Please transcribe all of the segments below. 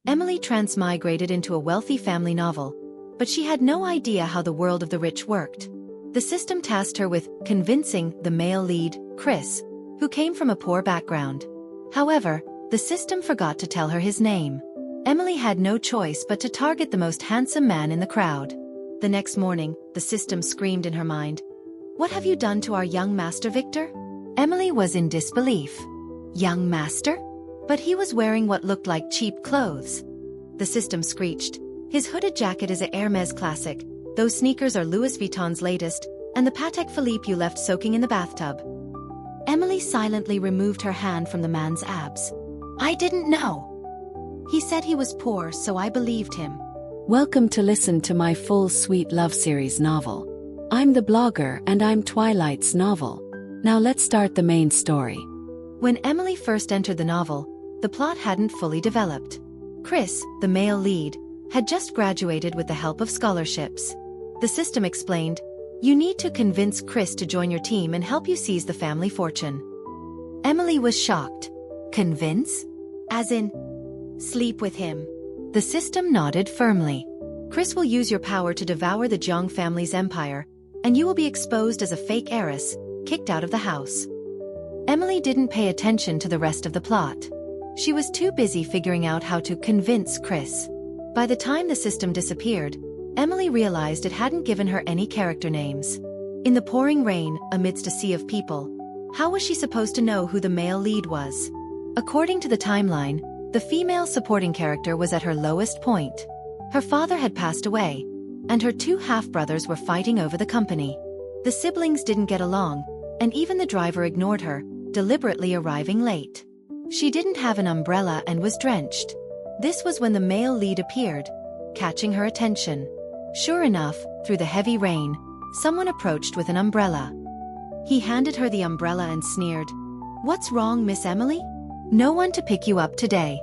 Emily transmigrated into a wealthy family novel, but she had no idea how the world of the rich worked. The system tasked her with convincing the male lead, Chris, who came from a poor background. However, the system forgot to tell her his name. Emily had no choice but to target the most handsome man in the crowd. The next morning, the system screamed in her mind, "What have you done to our young master Victor?" Emily was in disbelief. Young master? But he was wearing what looked like cheap clothes. The system screeched, "His hooded jacket is a Hermès classic, those sneakers are Louis Vuitton's latest, and the Patek Philippe you left soaking in the bathtub." Emily silently removed her hand from the man's abs. "I didn't know. He said he was poor, so I believed him." Welcome to listen to my full sweet love series novel. I'm the blogger and I'm Twilight's novel. Now let's start the main story. When Emily first entered the novel, the plot hadn't fully developed. Chris, the male lead, had just graduated with the help of scholarships. The system explained, "You need to convince Chris to join your team and help you seize the family fortune." Emily was shocked. Convince? As in, sleep with him? The system nodded firmly. "Chris will use your power to devour the Jong family's empire, and you will be exposed as a fake heiress, kicked out of the house." Emily didn't pay attention to the rest of the plot. She was too busy figuring out how to convince Chris. By the time the system disappeared, Emily realized it hadn't given her any character names. In the pouring rain, amidst a sea of people, how was she supposed to know who the male lead was? According to the timeline, the female supporting character was at her lowest point. Her father had passed away, and her two half-brothers were fighting over the company. The siblings didn't get along, and even the driver ignored her, deliberately arriving late. She didn't have an umbrella and was drenched. This was when the male lead appeared, catching her attention. Sure enough, through the heavy rain, someone approached with an umbrella. He handed her the umbrella and sneered, "What's wrong, Miss Emily? No one to pick you up today."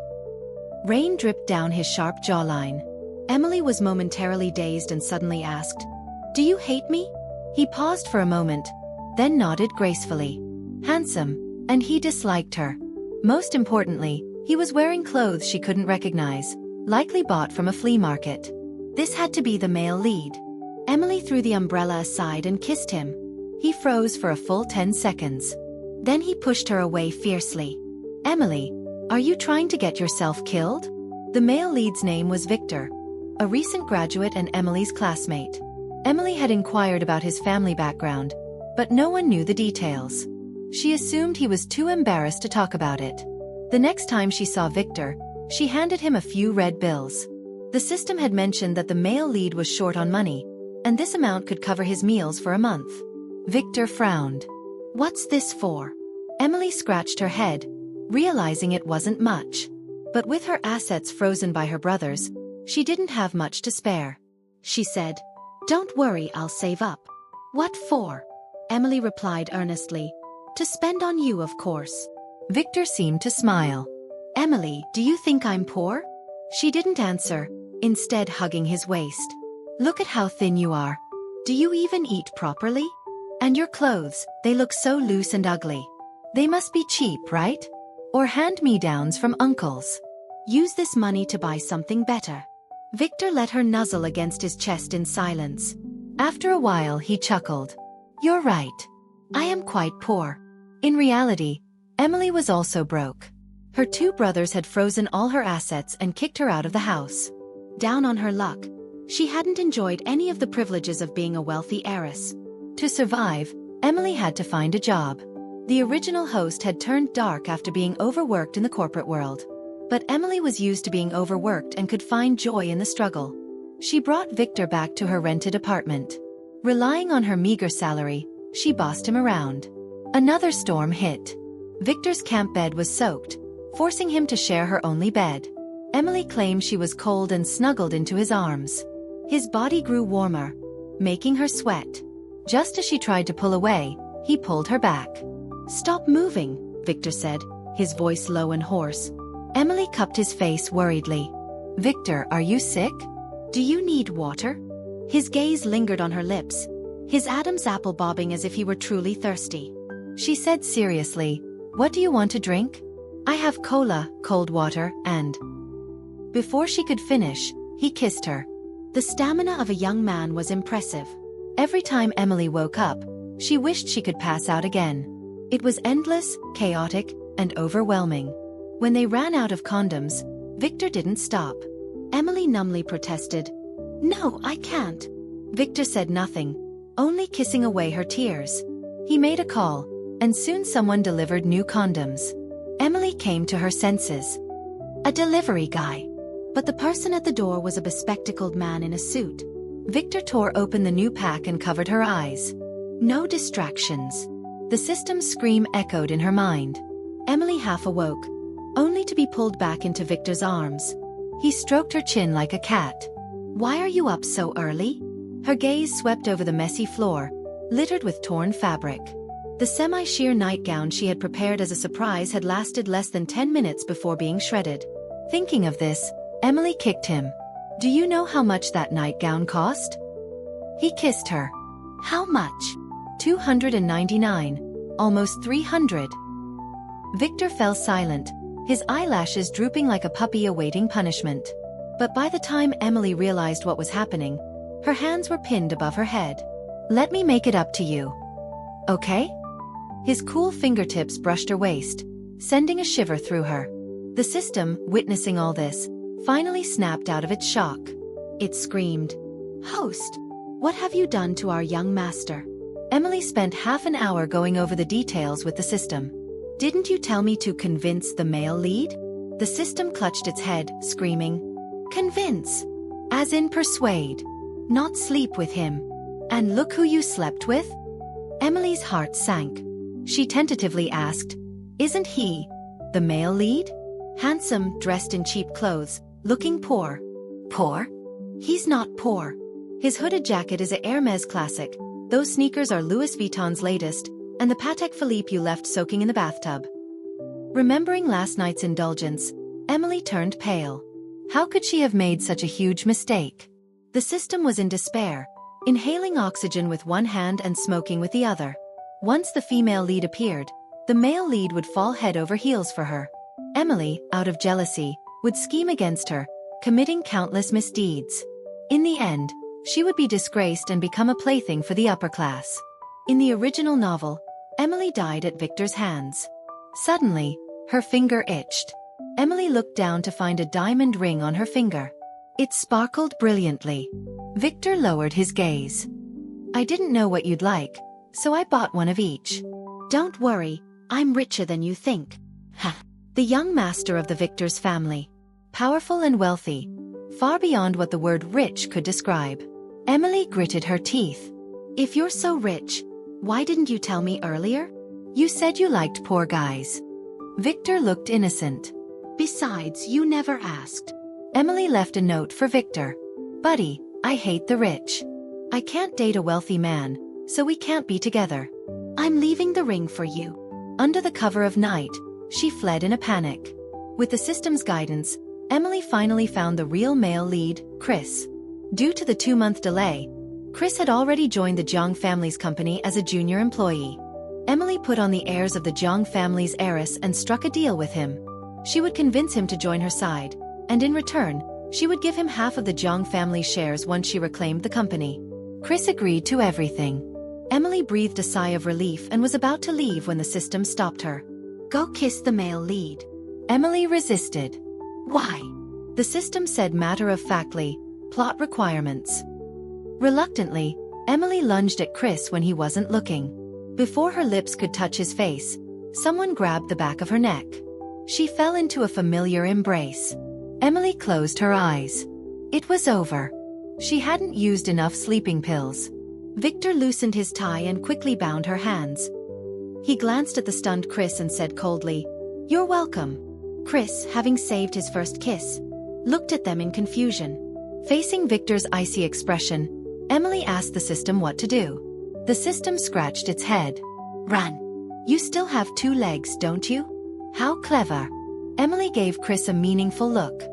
Rain dripped down his sharp jawline. Emily was momentarily dazed and suddenly asked, "Do you hate me?" He paused for a moment, then nodded gracefully. Handsome, and he disliked her. Most importantly, he was wearing clothes she couldn't recognize, likely bought from a flea market. This had to be the male lead. Emily threw the umbrella aside and kissed him. He froze for a full 10 seconds. Then he pushed her away fiercely. "Emily, are you trying to get yourself killed?" The male lead's name was Victor, a recent graduate and Emily's classmate. Emily had inquired about his family background, but no one knew the details. She assumed he was too embarrassed to talk about it. The next time she saw Victor, she handed him a few red bills. The system had mentioned that the male lead was short on money, and this amount could cover his meals for a month. Victor frowned. "What's this for?" Emily scratched her head, realizing it wasn't much. But with her assets frozen by her brothers, she didn't have much to spare. She said, "Don't worry, I'll save up." "What for?" Emily replied earnestly. "To spend on you, of course." Victor seemed to smile. "Emily, do you think I'm poor?" She didn't answer, instead hugging his waist. "Look at how thin you are. Do you even eat properly? And your clothes, they look so loose and ugly. They must be cheap, right? Or hand-me-downs from uncles. Use this money to buy something better." Victor let her nuzzle against his chest in silence. After a while he chuckled. "You're right. I am quite poor." In reality, Emily was also broke. Her two brothers had frozen all her assets and kicked her out of the house. Down on her luck, she hadn't enjoyed any of the privileges of being a wealthy heiress. To survive, Emily had to find a job. The original host had turned dark after being overworked in the corporate world. But Emily was used to being overworked and could find joy in the struggle. She brought Victor back to her rented apartment. Relying on her meager salary, she bossed him around. Another storm hit. Victor's camp bed was soaked, forcing him to share her only bed. Emily claimed she was cold and snuggled into his arms. His body grew warmer, making her sweat. Just as she tried to pull away, he pulled her back. "Stop moving," Victor said, his voice low and hoarse. Emily cupped his face worriedly. "Victor, are you sick? Do you need water?" His gaze lingered on her lips, his Adam's apple bobbing as if he were truly thirsty. She said seriously, "What do you want to drink?" "I have cola, cold water, and..." Before she could finish, he kissed her. The stamina of a young man was impressive. Every time Emily woke up, she wished she could pass out again. It was endless, chaotic, and overwhelming. When they ran out of condoms, Victor didn't stop. Emily numbly protested. "No, I can't." Victor said nothing, only kissing away her tears. He made a call, and soon someone delivered new condoms. Emily came to her senses. A delivery guy. But the person at the door was a bespectacled man in a suit. Victor tore open the new pack and covered her eyes. No distractions. The system's scream echoed in her mind. Emily half awoke, only to be pulled back into Victor's arms. He stroked her chin like a cat. "Why are you up so early?" Her gaze swept over the messy floor, littered with torn fabric. The semi-sheer nightgown she had prepared as a surprise had lasted less than 10 minutes before being shredded. Thinking of this, Emily kicked him. "Do you know how much that nightgown cost?" He kissed her. "How much?" $299. Almost $300. Victor fell silent, his eyelashes drooping like a puppy awaiting punishment. But by the time Emily realized what was happening, her hands were pinned above her head. "Let me make it up to you. Okay?" His cool fingertips brushed her waist, sending a shiver through her. The system, witnessing all this, finally snapped out of its shock. It screamed, "Host! What have you done to our young master?" Emily spent half an hour going over the details with the system. "Didn't you tell me to convince the male lead?" The system clutched its head, screaming, "Convince! As in persuade. Not sleep with him. And look who you slept with?" Emily's heart sank. She tentatively asked, "Isn't he the male lead? Handsome, dressed in cheap clothes, looking poor." "Poor? He's not poor. His hooded jacket is a Hermès classic. Those sneakers are Louis Vuitton's latest, and the Patek Philippe you left soaking in the bathtub." Remembering last night's indulgence, Emily turned pale. How could she have made such a huge mistake? The system was in despair, inhaling oxygen with one hand and smoking with the other. Once the female lead appeared, the male lead would fall head over heels for her. Emily, out of jealousy, would scheme against her, committing countless misdeeds. In the end, she would be disgraced and become a plaything for the upper class. In the original novel, Emily died at Victor's hands. Suddenly, her finger itched. Emily looked down to find a diamond ring on her finger. It sparkled brilliantly. Victor lowered his gaze. "I didn't know what you'd like, so I bought one of each." "Don't worry, I'm richer than you think." Ha! The young master of the Victor's family. Powerful and wealthy, far beyond what the word rich could describe. Emily gritted her teeth. "If you're so rich, why didn't you tell me earlier? You said you liked poor guys." Victor looked innocent. "Besides, you never asked." Emily left a note for Victor. "Buddy, I hate the rich. I can't date a wealthy man, so we can't be together. I'm leaving the ring for you." Under the cover of night, she fled in a panic. With the system's guidance, Emily finally found the real male lead, Chris. Due to the 2-month delay, Chris had already joined the Jiang family's company as a junior employee. Emily put on the airs of the Jiang family's heiress and struck a deal with him. She would convince him to join her side, and in return, she would give him half of the Jiang family's shares once she reclaimed the company. Chris agreed to everything. Emily breathed a sigh of relief and was about to leave when the system stopped her. "Go kiss the male lead." Emily resisted. "Why?" The system said matter-of-factly, "Plot requirements." Reluctantly, Emily lunged at Chris when he wasn't looking. Before her lips could touch his face, someone grabbed the back of her neck. She fell into a familiar embrace. Emily closed her eyes. It was over. She hadn't used enough sleeping pills. Victor loosened his tie and quickly bound her hands. He glanced at the stunned Chris and said coldly, "You're welcome." Chris, having saved his first kiss, looked at them in confusion. Facing Victor's icy expression, Emily asked the system what to do. The system scratched its head. "Run. You still have 2 legs, don't you?" "How clever." Emily gave Chris a meaningful look.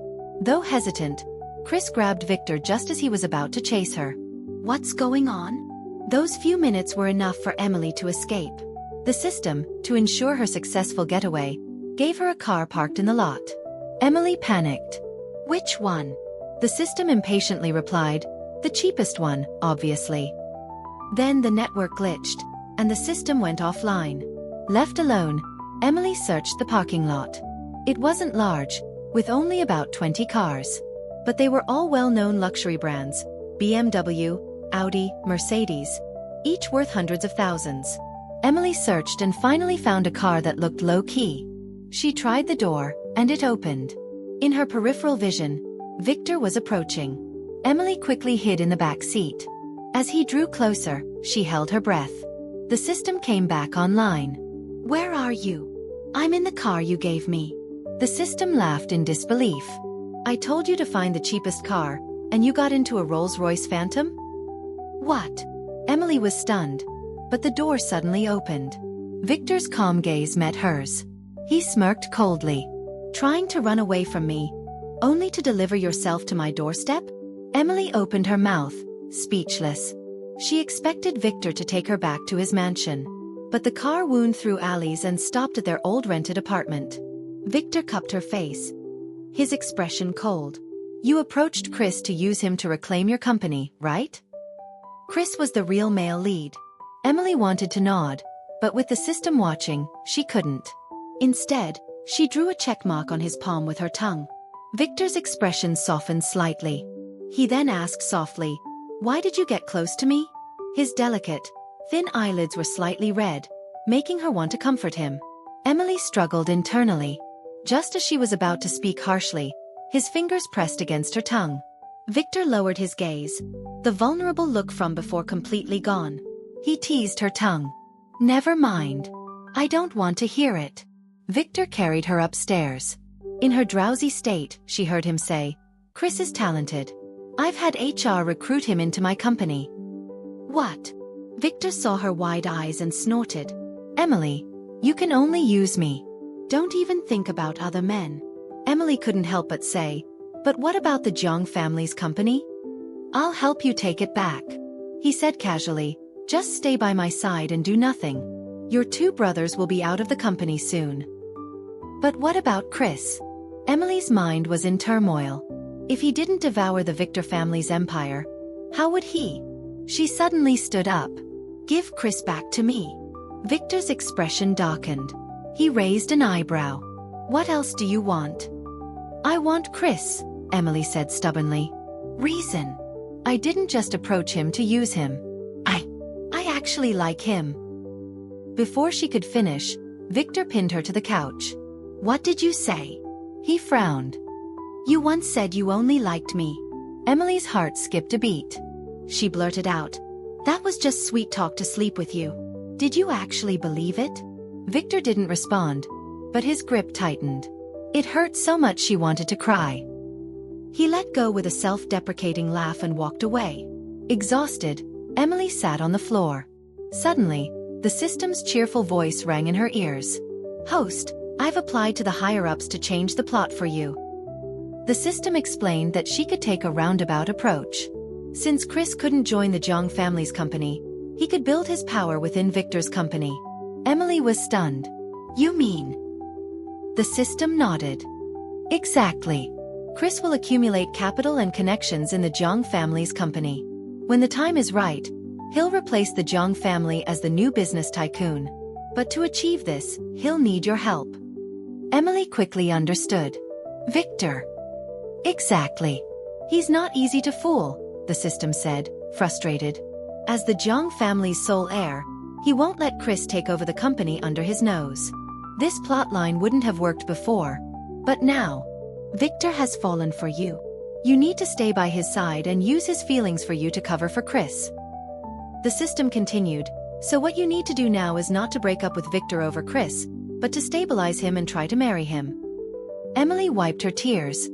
Though hesitant, Chris grabbed Victor just as he was about to chase her. "What's going on?" Those few minutes were enough for Emily to escape. The system, to ensure her successful getaway, gave her a car parked in the lot. Emily panicked. Which one? The system impatiently replied, the cheapest one, obviously. Then the network glitched, and the system went offline. Left alone, Emily searched the parking lot. It wasn't large, with only about 20 cars. But they were all well-known luxury brands, BMW, Audi, Mercedes, each worth hundreds of thousands. Emily searched and finally found a car that looked low-key. She tried the door, and it opened. In her peripheral vision, Victor was approaching. Emily quickly hid in the back seat. As he drew closer, she held her breath. The system came back online. Where are you? I'm in the car you gave me. The system laughed in disbelief. I told you to find the cheapest car, and you got into a Rolls-Royce Phantom? What? Emily was stunned, but the door suddenly opened. Victor's calm gaze met hers. He smirked coldly. Trying to run away from me, only to deliver yourself to my doorstep? Emily opened her mouth, speechless. She expected Victor to take her back to his mansion. But the car wound through alleys and stopped at their old rented apartment. Victor cupped her face, his expression cold. You approached Chris to use him to reclaim your company, right? Chris was the real male lead. Emily wanted to nod, but with the system watching, she couldn't. Instead, she drew a check mark on his palm with her tongue. Victor's expression softened slightly. He then asked softly, why did you get close to me? His delicate, thin eyelids were slightly red, making her want to comfort him. Emily struggled internally. Just as she was about to speak harshly, his fingers pressed against her tongue. Victor lowered his gaze, the vulnerable look from before completely gone. He teased her tongue. Never mind. I don't want to hear it. Victor carried her upstairs. In her drowsy state, she heard him say, Chris is talented. I've had HR recruit him into my company. What? Victor saw her wide eyes and snorted. Emily, you can only use me. Don't even think about other men. Emily couldn't help but say, but what about the Jiang family's company? I'll help you take it back. He said casually, just stay by my side and do nothing. Your two brothers will be out of the company soon. But what about Chris? Emily's mind was in turmoil. If he didn't devour the Victor family's empire, how would he? She suddenly stood up. Give Chris back to me. Victor's expression darkened. He raised an eyebrow. What else do you want? I want Chris, Emily said stubbornly. Reason. I didn't just approach him to use him. I actually like him. Before she could finish, Victor pinned her to the couch. What did you say? He frowned. You once said you only liked me. Emily's heart skipped a beat. She blurted out. That was just sweet talk to sleep with you. Did you actually believe it? Victor didn't respond, but his grip tightened. It hurt so much she wanted to cry. He let go with a self-deprecating laugh and walked away. Exhausted, Emily sat on the floor. Suddenly, the system's cheerful voice rang in her ears. Host, I've applied to the higher-ups to change the plot for you. The system explained that she could take a roundabout approach. Since Chris couldn't join the Jiang family's company, he could build his power within Victor's company. Emily was stunned. You mean? The system nodded. Exactly. Chris will accumulate capital and connections in the Jiang family's company. When the time is right, he'll replace the Jiang family as the new business tycoon. But to achieve this, he'll need your help. Emily quickly understood. Victor. Exactly. He's not easy to fool, the system said, frustrated. As the Jiang family's sole heir, he won't let Chris take over the company under his nose. This plotline wouldn't have worked before. But now, Victor has fallen for you. You need to stay by his side and use his feelings for you to cover for Chris. The system continued, so what you need to do now is not to break up with Victor over Chris, but to stabilize him and try to marry him. Emily wiped her tears,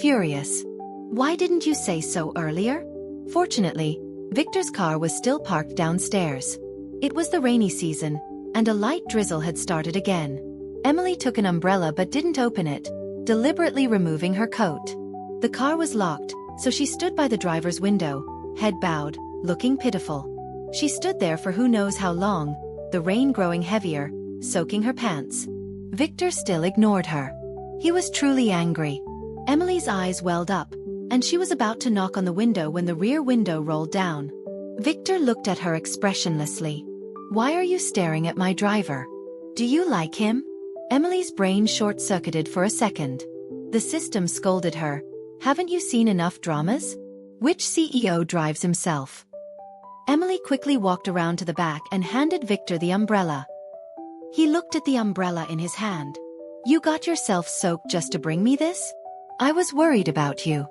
furious. Why didn't you say so earlier? Fortunately, Victor's car was still parked downstairs. It was the rainy season, and a light drizzle had started again. Emily took an umbrella but didn't open it, deliberately removing her coat. The car was locked, so she stood by the driver's window, head bowed, looking pitiful. She stood there for who knows how long, the rain growing heavier, soaking her pants. Victor still ignored her. He was truly angry. Emily's eyes welled up, and she was about to knock on the window when the rear window rolled down. Victor looked at her expressionlessly. "Why are you staring at my driver? Do you like him?" Emily's brain short-circuited for a second. The system scolded her. "Haven't you seen enough dramas? Which CEO drives himself?" Emily quickly walked around to the back and handed Victor the umbrella. He looked at the umbrella in his hand. "You got yourself soaked just to bring me this? I was worried about you.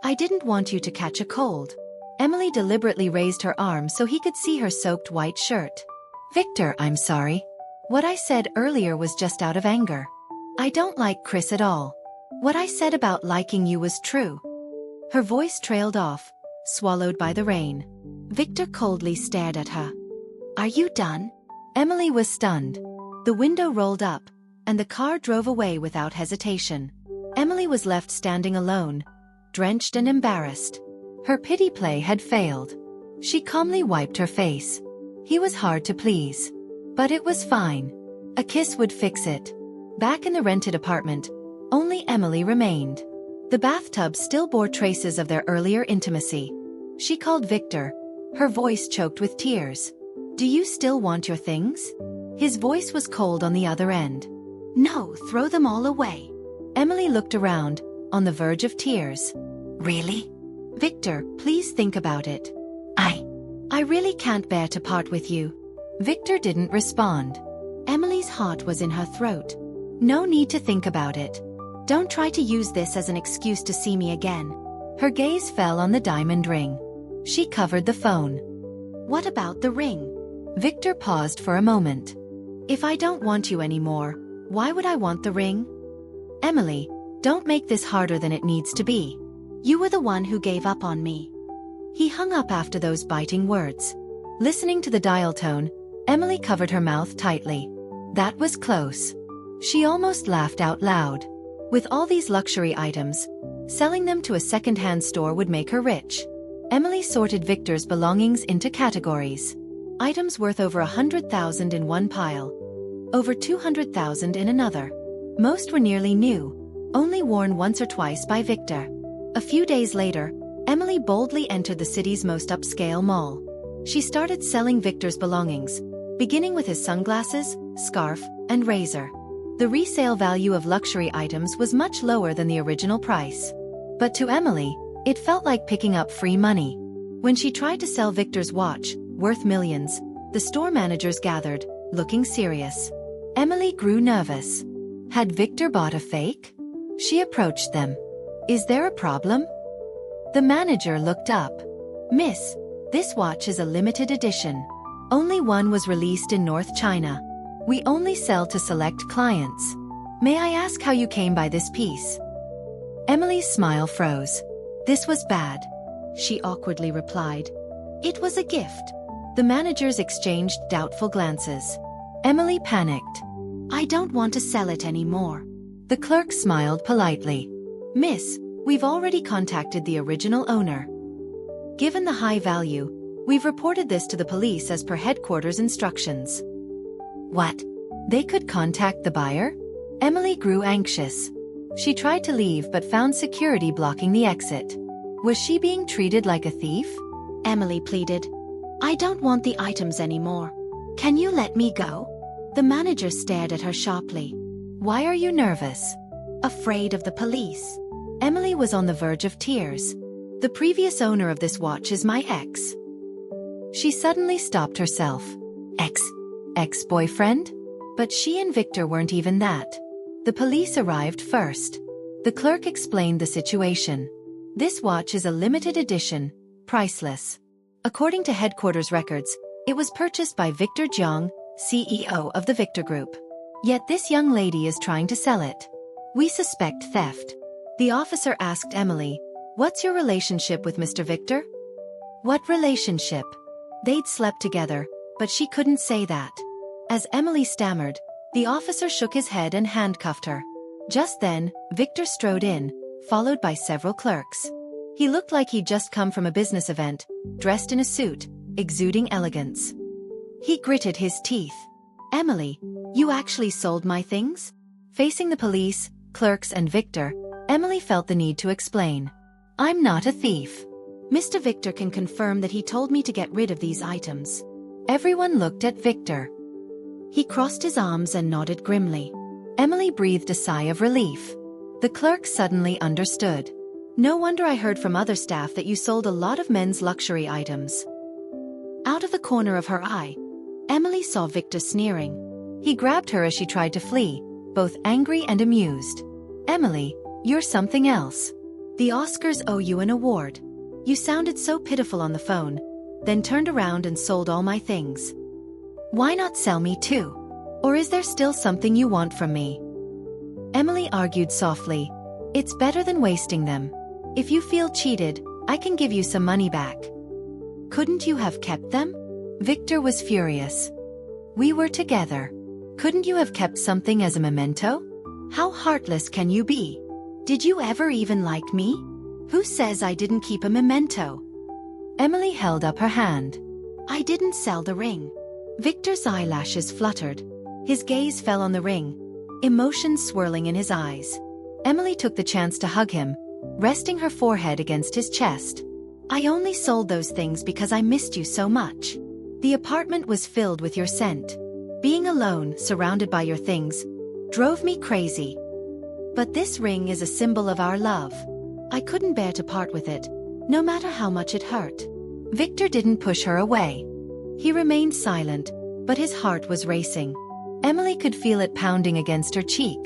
I didn't want you to catch a cold." Emily deliberately raised her arm so he could see her soaked white shirt. "Victor, I'm sorry. What I said earlier was just out of anger. I don't like Chris at all. What I said about liking you was true." Her voice trailed off, swallowed by the rain. Victor coldly stared at her. "Are you done?" Emily was stunned. The window rolled up, and the car drove away without hesitation. Emily was left standing alone, drenched and embarrassed. Her pity play had failed. She calmly wiped her face. He was hard to please. But it was fine. A kiss would fix it. Back in the rented apartment, only Emily remained. The bathtub still bore traces of their earlier intimacy. She called Victor, her voice choked with tears. "Do you still want your things?" His voice was cold on the other end. "No, throw them all away." Emily looked around, on the verge of tears. "Really? Victor, please think about it. I really can't bear to part with you." Victor didn't respond. Emily's heart was in her throat. "No need to think about it. Don't try to use this as an excuse to see me again." Her gaze fell on the diamond ring. She covered the phone. "What about the ring?" Victor paused for a moment. "If I don't want you anymore, why would I want the ring?" "Emily, don't make this harder than it needs to be. You were the one who gave up on me." He hung up after those biting words. Listening to the dial tone, Emily covered her mouth tightly. That was close. She almost laughed out loud. With all these luxury items, selling them to a second-hand store would make her rich. Emily sorted Victor's belongings into categories. Items worth over 100,000 in one pile, over 200,000 in another. Most were nearly new, only worn once or twice by Victor. A few days later, Emily boldly entered the city's most upscale mall. She started selling Victor's belongings, beginning with his sunglasses, scarf, and razor. The resale value of luxury items was much lower than the original price. But to Emily, it felt like picking up free money. When she tried to sell Victor's watch, worth millions, the store managers gathered, looking serious. Emily grew nervous. Had Victor bought a fake? She approached them. "Is there a problem?" The manager looked up. "Miss, this watch is a limited edition. Only one was released in North China. We only sell to select clients. May I ask how you came by this piece?" Emily's smile froze. "This was bad," she awkwardly replied. "It was a gift." The managers exchanged doubtful glances. Emily panicked. "I don't want to sell it anymore." The clerk smiled politely. "Miss, we've already contacted the original owner. Given the high value, we've reported this to the police as per headquarters instructions." What? They could contact the buyer? Emily grew anxious. She tried to leave but found security blocking the exit. Was she being treated like a thief? Emily pleaded. "I don't want the items anymore. Can you let me go?" The manager stared at her sharply. "Why are you nervous?" "Afraid of the police." Emily was on the verge of tears. "The previous owner of this watch is my ex." She suddenly stopped herself. Ex-boyfriend? But she and Victor weren't even that. The police arrived first. The clerk explained the situation. "This watch is a limited edition, priceless. According to headquarters records, it was purchased by Victor Jiang, CEO of the Victor Group. Yet this young lady is trying to sell it. We suspect theft." The officer asked Emily, "What's your relationship with Mr. Victor?" What relationship? They'd slept together, but she couldn't say that. As Emily stammered, the officer shook his head and handcuffed her. Just then, Victor strode in, followed by several clerks. He looked like he'd just come from a business event, dressed in a suit, exuding elegance. He gritted his teeth. "Emily, you actually sold my things?" Facing the police, clerks and Victor, Emily felt the need to explain. I'm not a thief. Mr. Victor can confirm that he told me to get rid of these items. Everyone looked at Victor. He crossed his arms and nodded grimly. Emily breathed a sigh of relief. The clerk suddenly understood. No wonder I heard from other staff that you sold a lot of men's luxury items. Out of the corner of her eye, Emily saw Victor sneering. He grabbed her as she tried to flee, both angry and amused. Emily, you're something else. The Oscars owe you an award. You sounded so pitiful on the phone, then turned around and sold all my things. Why not sell me too? Or is there still something you want from me? Emily argued softly. It's better than wasting them. If you feel cheated, I can give you some money back. Couldn't you have kept them? Victor was furious. We were together. Couldn't you have kept something as a memento? How heartless can you be? Did you ever even like me? Who says I didn't keep a memento? Emily held up her hand. I didn't sell the ring. Victor's eyelashes fluttered. His gaze fell on the ring, emotions swirling in his eyes. Emily took the chance to hug him, resting her forehead against his chest. I only sold those things because I missed you so much. The apartment was filled with your scent. Being alone, surrounded by your things, drove me crazy. But this ring is a symbol of our love. I couldn't bear to part with it, no matter how much it hurt. Victor didn't push her away. He remained silent, but his heart was racing. Emily could feel it pounding against her cheek.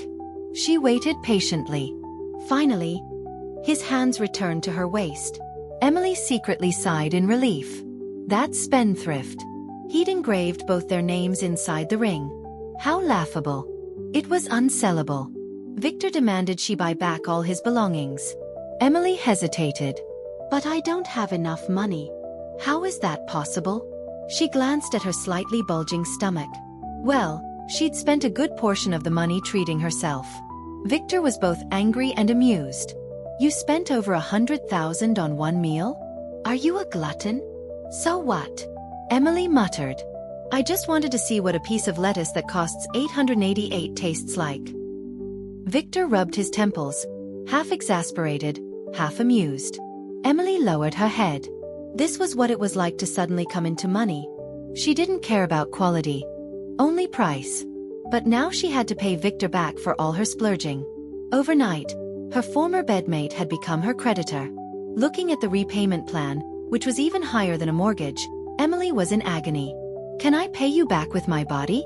She waited patiently. Finally, his hands returned to her waist. Emily secretly sighed in relief. That spendthrift. He'd engraved both their names inside the ring. How laughable. It was unsellable. Victor demanded she buy back all his belongings. Emily hesitated. But I don't have enough money. How is that possible? She glanced at her slightly bulging stomach. Well, she'd spent a good portion of the money treating herself. Victor was both angry and amused. You spent over 100,000 on one meal? Are you a glutton? So what? Emily muttered. I just wanted to see what a piece of lettuce that costs $888 tastes like. Victor rubbed his temples, half exasperated, half amused. Emily lowered her head. This was what it was like to suddenly come into money. She didn't care about quality, only price. But now she had to pay Victor back for all her splurging. Overnight, her former bedmate had become her creditor. Looking at the repayment plan, which was even higher than a mortgage, Emily was in agony. Can I pay you back with my body?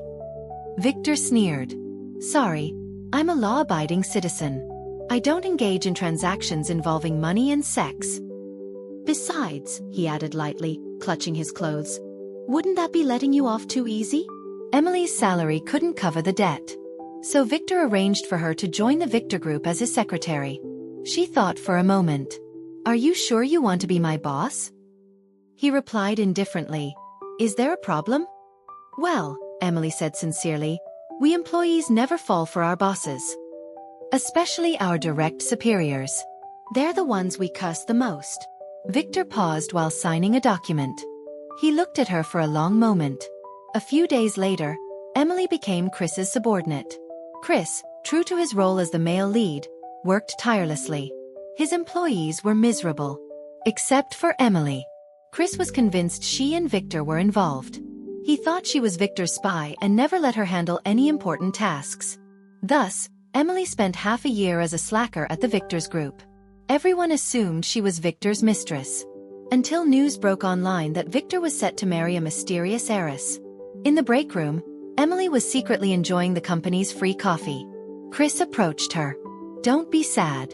Victor sneered. Sorry, I'm a law-abiding citizen. I don't engage in transactions involving money and sex. Besides, he added lightly, clutching his clothes, wouldn't that be letting you off too easy? Emily's salary couldn't cover the debt. So Victor arranged for her to join the Victor Group as his secretary. She thought for a moment. Are you sure you want to be my boss? He replied indifferently. Is there a problem? Well, Emily said sincerely, we employees never fall for our bosses. Especially our direct superiors. They're the ones we cuss the most. Victor paused while signing a document. He looked at her for a long moment. A few days later, Emily became Chris's subordinate. Chris, true to his role as the male lead, worked tirelessly. His employees were miserable. Except for Emily. Chris was convinced she and Victor were involved. He thought she was Victor's spy and never let her handle any important tasks. Thus, Emily spent half a year as a slacker at the Victor's group. Everyone assumed she was Victor's mistress. Until news broke online that Victor was set to marry a mysterious heiress. In the break room, Emily was secretly enjoying the company's free coffee. Chris approached her. Don't be sad.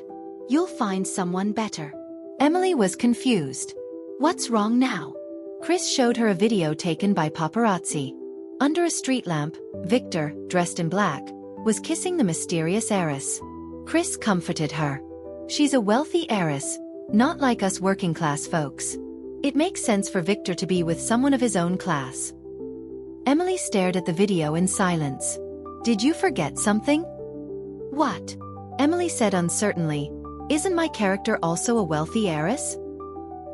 You'll find someone better. Emily was confused. What's wrong now? Chris showed her a video taken by paparazzi. Under a street lamp, Victor, dressed in black, was kissing the mysterious heiress. Chris comforted her. She's a wealthy heiress, not like us working-class folks. It makes sense for Victor to be with someone of his own class. Emily stared at the video in silence. Did you forget something? What? Emily said uncertainly. Isn't my character also a wealthy heiress?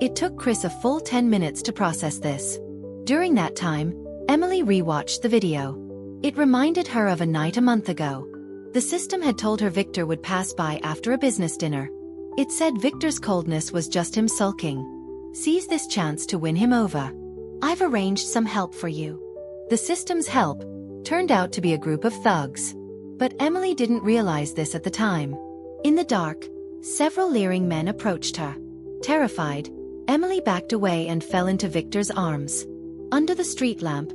It took Chris a full 10 minutes to process this. During that time, Emily rewatched the video. It reminded her of a night a month ago. The system had told her Victor would pass by after a business dinner. It said Victor's coldness was just him sulking. Seize this chance to win him over. I've arranged some help for you. The system's help turned out to be a group of thugs. But Emily didn't realize this at the time. In the dark, several leering men approached her. Terrified, Emily backed away and fell into Victor's arms. Under the street lamp,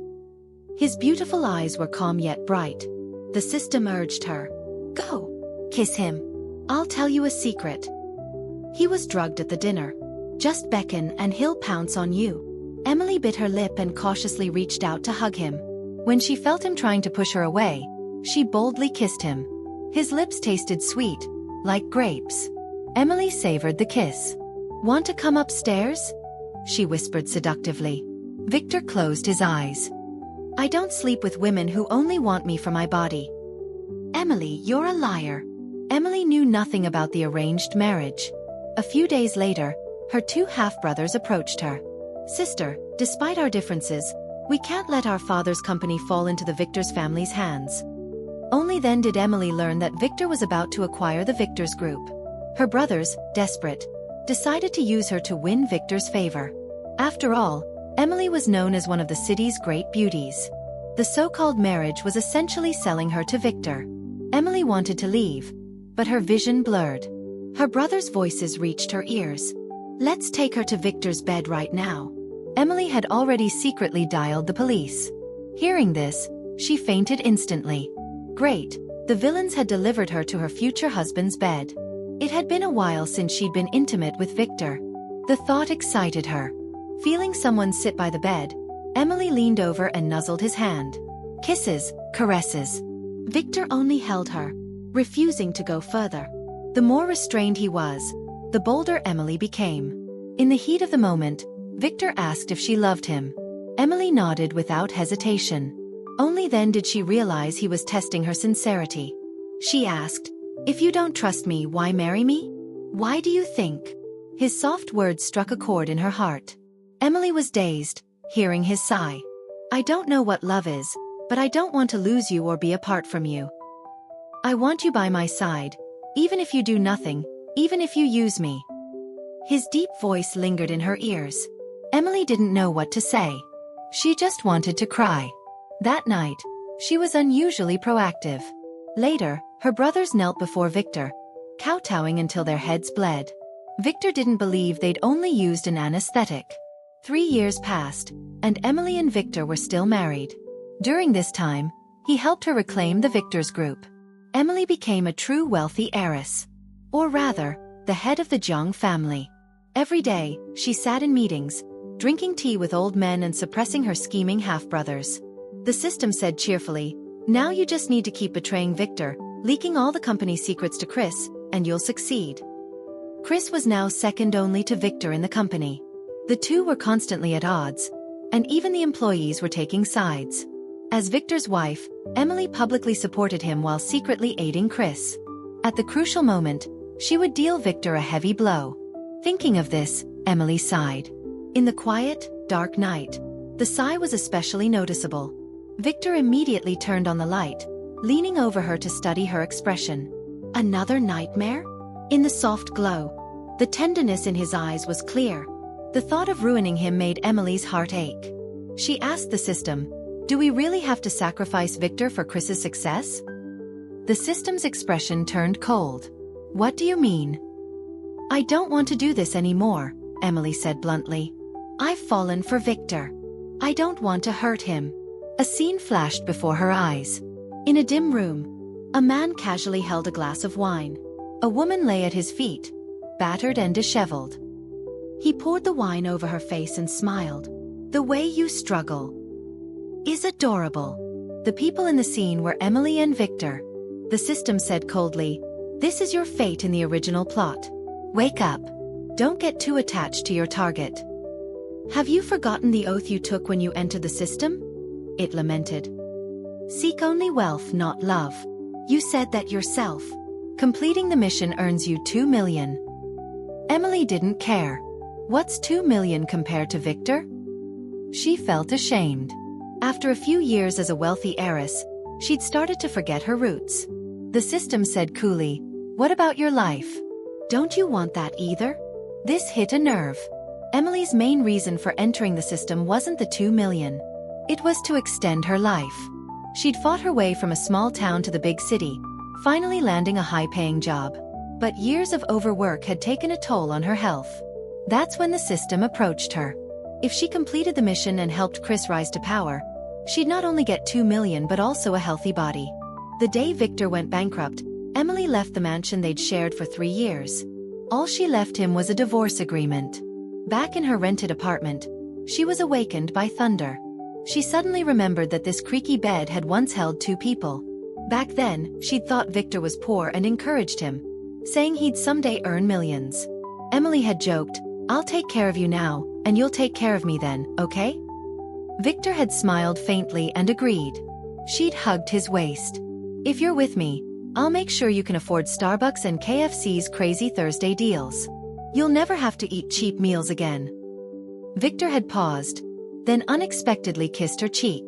his beautiful eyes were calm yet bright. The system urged her. Go. Kiss him. I'll tell you a secret. He was drugged at the dinner. Just beckon and he'll pounce on you. Emily bit her lip and cautiously reached out to hug him. When she felt him trying to push her away, she boldly kissed him. His lips tasted sweet, like grapes. Emily savored the kiss. Want to come upstairs? She whispered seductively. Victor closed his eyes. I don't sleep with women who only want me for my body. Emily, you're a liar. Emily knew nothing about the arranged marriage. A few days later, her two half-brothers approached her. Sister, despite our differences, we can't let our father's company fall into the Victor's family's hands. Only then did Emily learn that Victor was about to acquire the Victor's group. Her brothers, desperate, decided to use her to win Victor's favor. After all, Emily was known as one of the city's great beauties. The so-called marriage was essentially selling her to Victor. Emily wanted to leave, but her vision blurred. Her brothers' voices reached her ears. Let's take her to Victor's bed right now. Emily had already secretly dialed the police. Hearing this, she fainted instantly. Great, the villains had delivered her to her future husband's bed. It had been a while since she'd been intimate with Victor. The thought excited her. Feeling someone sit by the bed, Emily leaned over and nuzzled his hand. Kisses, caresses. Victor only held her, refusing to go further. The more restrained he was, the bolder Emily became. In the heat of the moment, Victor asked if she loved him. Emily nodded without hesitation. Only then did she realize he was testing her sincerity. She asked, If you don't trust me, why marry me? Why do you think? His soft words struck a chord in her heart. Emily was dazed, hearing his sigh. I don't know what love is, but I don't want to lose you or be apart from you. I want you by my side, even if you do nothing, even if you use me. His deep voice lingered in her ears. Emily didn't know what to say. She just wanted to cry. That night, she was unusually proactive. Later, her brothers knelt before Victor, kowtowing until their heads bled. Victor didn't believe they'd only used an anesthetic. 3 years passed, and Emily and Victor were still married. During this time, he helped her reclaim the Victor's group. Emily became a true wealthy heiress. Or rather, the head of the Jiang family. Every day, she sat in meetings, drinking tea with old men and suppressing her scheming half-brothers. The system said cheerfully, now you just need to keep betraying Victor, leaking all the company's secrets to Chris, and you'll succeed. Chris was now second only to Victor in the company. The two were constantly at odds, and even the employees were taking sides. As Victor's wife, Emily publicly supported him while secretly aiding Chris. At the crucial moment, she would deal Victor a heavy blow. Thinking of this, Emily sighed. In the quiet, dark night, the sigh was especially noticeable. Victor immediately turned on the light, leaning over her to study her expression. Another nightmare? In the soft glow, the tenderness in his eyes was clear. The thought of ruining him made Emily's heart ache. She asked the system, do we really have to sacrifice Victor for Chris's success? The system's expression turned cold. What do you mean? I don't want to do this anymore, Emily said bluntly. I've fallen for Victor. I don't want to hurt him. A scene flashed before her eyes. In a dim room, a man casually held a glass of wine. A woman lay at his feet, battered and disheveled. He poured the wine over her face and smiled. The way you struggle is adorable. The people in the scene were Emily and Victor. The system said coldly, this is your fate in the original plot. Wake up. Don't get too attached to your target. Have you forgotten the oath you took when you entered the system? It lamented. Seek only wealth, not love. You said that yourself. Completing the mission earns you 2 million. Emily didn't care. What's 2 million compared to Victor? She felt ashamed. After a few years as a wealthy heiress, she'd started to forget her roots. The system said coolly, "What about your life? Don't you want that either?" This hit a nerve. Emily's main reason for entering the system wasn't the 2 million. It was to extend her life. She'd fought her way from a small town to the big city, finally landing a high-paying job. But years of overwork had taken a toll on her health. That's when the system approached her. If she completed the mission and helped Chris rise to power, she'd not only get 2 million but also a healthy body. The day Victor went bankrupt, Emily left the mansion they'd shared for 3 years. All she left him was a divorce agreement. Back in her rented apartment, she was awakened by thunder. She suddenly remembered that this creaky bed had once held 2 people. Back then, she'd thought Victor was poor and encouraged him, saying he'd someday earn millions. Emily had joked, "I'll take care of you now, and you'll take care of me then, okay?" Victor had smiled faintly and agreed. She'd hugged his waist. "If you're with me, I'll make sure you can afford Starbucks and KFC's crazy Thursday deals. You'll never have to eat cheap meals again." Victor had paused, then unexpectedly kissed her cheek.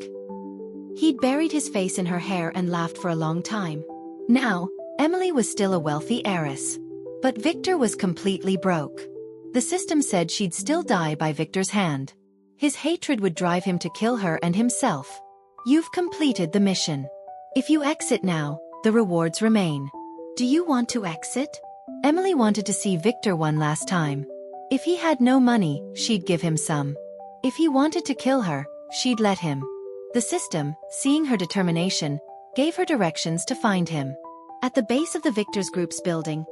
He'd buried his face in her hair and laughed for a long time. Now, Emily was still a wealthy heiress. But Victor was completely broke. The system said she'd still die by Victor's hand. His hatred would drive him to kill her and himself. "You've completed the mission. If you exit now, the rewards remain. Do you want to exit?" Emily wanted to see Victor one last time. If he had no money, she'd give him some. If he wanted to kill her, she'd let him. The system, seeing her determination, gave her directions to find him. At the base of the Victor's Group's building,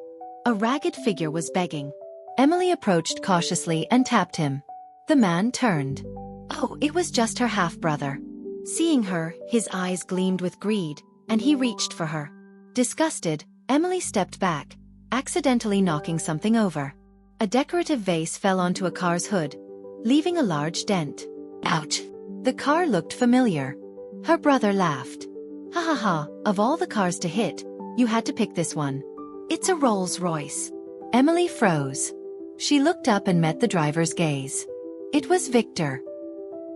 a ragged figure was begging. Emily approached cautiously and tapped him. The man turned. Oh, it was just her half-brother. Seeing her, his eyes gleamed with greed, and he reached for her. Disgusted, Emily stepped back, accidentally knocking something over. A decorative vase fell onto a car's hood, leaving a large dent. Ouch! The car looked familiar. Her brother laughed. "Ha ha ha, of all the cars to hit, you had to pick this one. It's a Rolls-Royce." Emily froze. She looked up and met the driver's gaze. It was Victor.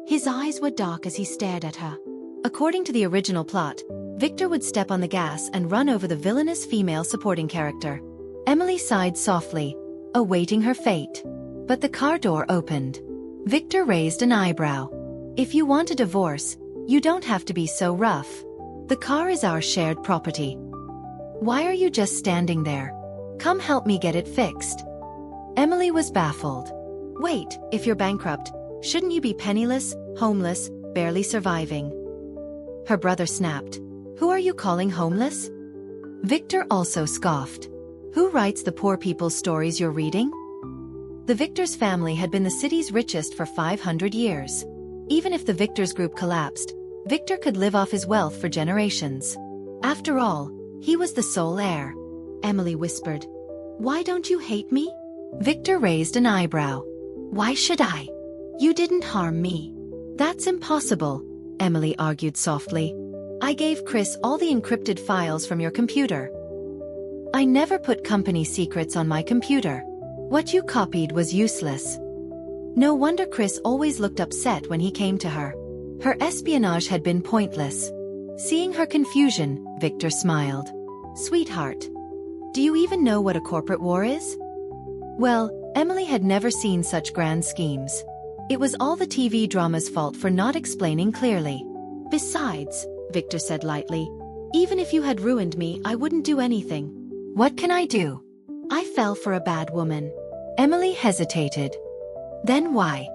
His eyes were dark as he stared at her. According to the original plot, Victor would step on the gas and run over the villainous female supporting character. Emily sighed softly, awaiting her fate. But the car door opened. Victor raised an eyebrow. "If you want a divorce, you don't have to be so rough. The car is our shared property. Why are you just standing there? Come help me get it fixed." Emily was baffled. "Wait, if you're bankrupt, shouldn't you be penniless, homeless, barely surviving?" Her brother snapped. "Who are you calling homeless?" Victor also scoffed. "Who writes the poor people's stories you're reading?" The Victor's family had been the city's richest for 500 years. Even if the Victor's Group collapsed, Victor could live off his wealth for generations. After all, he was the sole heir. Emily whispered. "Why don't you hate me?" Victor raised an eyebrow. "Why should I? You didn't harm me." "That's impossible," Emily argued softly. "I gave Chris all the encrypted files from your computer. I never put company secrets on my computer. What you copied was useless." No wonder Chris always looked upset when he came to her. Her espionage had been pointless. Seeing her confusion, Victor smiled. "Sweetheart, do you even know what a corporate war is?" Well, Emily had never seen such grand schemes. It was all the TV drama's fault for not explaining clearly. "Besides," Victor said lightly, "even if you had ruined me, I wouldn't do anything." "What can I do?" "I fell for a bad woman." Emily hesitated. "Then why?"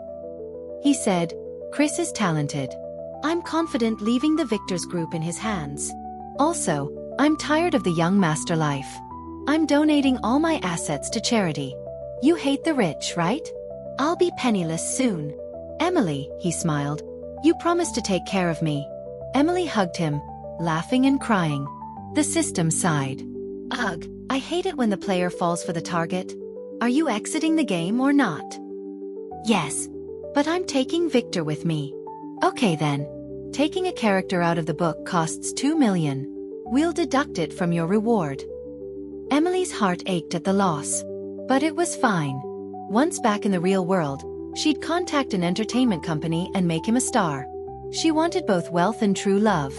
He said, "Chris is talented. I'm confident leaving the Victor's Group in his hands. Also, I'm tired of the young master life. I'm donating all my assets to charity. You hate the rich, right? I'll be penniless soon." "Emily," he smiled, "you promised to take care of me." Emily hugged him, laughing and crying. The system sighed. "Ugh, I hate it when the player falls for the target. Are you exiting the game or not?" "Yes. But I'm taking Victor with me." "Okay then. Taking a character out of the book costs 2 million. We'll deduct it from your reward." Emily's heart ached at the loss. But it was fine. Once back in the real world, she'd contact an entertainment company and make him a star. She wanted both wealth and true love.